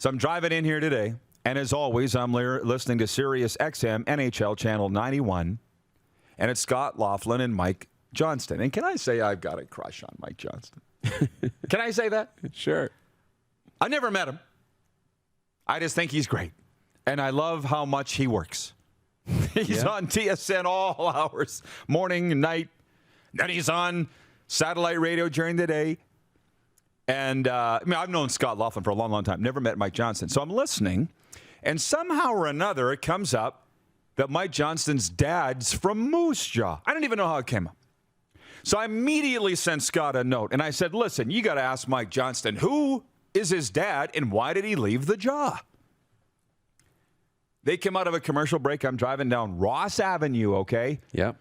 So I'm driving in here today, and as always, I'm listening to Sirius XM NHL Channel 91, and it's Scott Laughlin and Mike Johnston. And can I say I've got a crush on Mike Johnston? Can I say that? Sure. I never met him. I just think he's great, and I love how much he works. He's on TSN all hours, morning and night. Then he's on satellite radio during the day. And I've known Scott Laughlin for a long, long time. Never met Mike Johnston. So I'm listening, and somehow or another it comes up that Mike Johnston's dad's from Moose Jaw. I don't even know how it came up. So I immediately sent Scott a note, and I said, listen, you got to ask Mike Johnston, who is his dad, and why did he leave the Jaw? They came out of a commercial break. I'm driving down Ross Avenue, okay? Yep.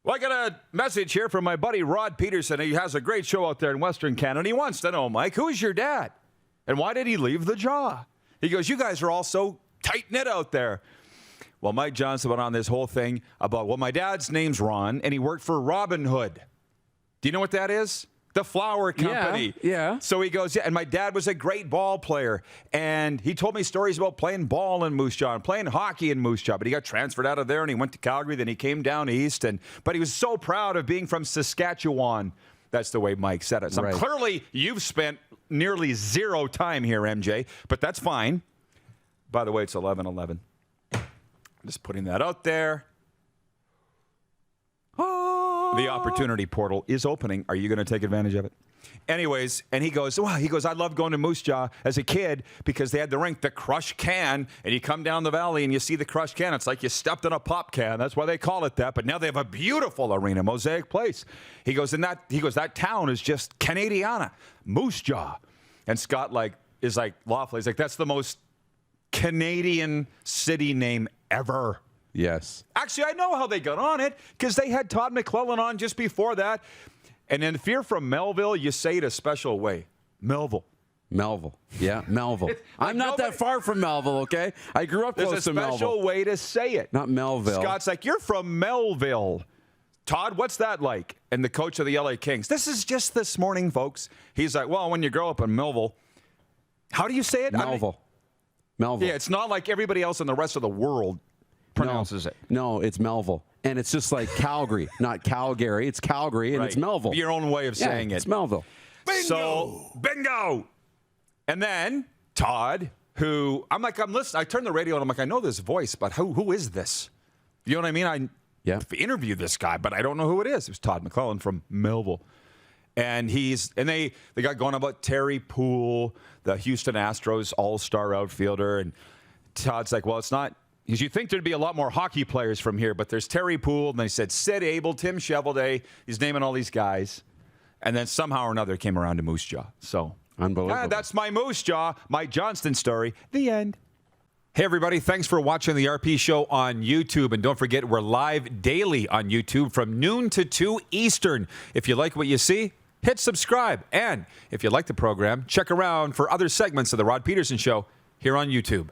Well, I got a message here from my buddy Rod Pedersen. He has a great show out there in Western Canada. He wants to know, Mike, who is your dad? And why did he leave the Jaw? He goes, you guys are all so tight-knit out there. Well, Mike Johnston went on this whole thing about, well, my dad's name's Ron, and he worked for Robin Hood. Do you know what that is? The flower company. Yeah. So he goes, yeah, and my dad was a great ball player. And he told me stories about playing ball in Moose Jaw and playing hockey in Moose Jaw. But he got transferred out of there and he went to Calgary. Then he came down east. But he was so proud of being from Saskatchewan. That's the way Mike said it. So right. Clearly, you've spent nearly zero time here, MJ. But that's fine. By the way, it's 11:11. I'm just putting that out there. The opportunity portal is opening. Are you going to take advantage of it? Anyways, and he goes, I loved going to Moose Jaw as a kid because they had the rink, the Crush Can, and you come down the valley and you see the Crush Can. It's like you stepped in a pop can. That's why they call it that. But now they have a beautiful arena, Mosaic Place. He goes, that town is just Canadiana, Moose Jaw. And Scott is like Laughlin. He's like, that's the most Canadian city name ever. Yes. Actually, I know how they got on it because they had Todd McClellan on just before that. And then if you're from Melville, you say it a special way. Melville. Melville. Yeah, Melville. I'm not that far from Melville, okay? I grew up close to Melville. There's a special way to say it. Not Melville. Scott's like, you're from Melville. Todd, what's that like? And the coach of the LA Kings. This is just this morning, folks. He's like, well, when you grow up in Melville, how do you say it? Melville. Melville. Yeah, it's not like everybody else in the rest of the world pronounces it. No, it's Melville. And it's just like Calgary, not Calgary. It's Calgary, and It's Melville. Your own way of saying it. It's Melville. Bingo! So, bingo! And then Todd, who, I'm listening. I turn the radio on. I'm like, I know this voice, but who is this? You know what I mean? I interviewed this guy, but I don't know who it is. It was Todd McClellan from Melville. And they got going about Terry Poole, the Houston Astros all-star outfielder. And Todd's like, well, it's not. Because you think there'd be a lot more hockey players from here, but there's Terry Poole, and they said Sid Abel, Tim Shovelday. He's naming all these guys. And then somehow or another came around to Moose Jaw. So unbelievable. That's my Moose Jaw, Mike Johnston story. The end. Hey, everybody. Thanks for watching the RP Show on YouTube. And don't forget, we're live daily on YouTube from noon to 2 Eastern. If you like what you see, hit subscribe. And if you like the program, check around for other segments of The Rod Pedersen Show here on YouTube.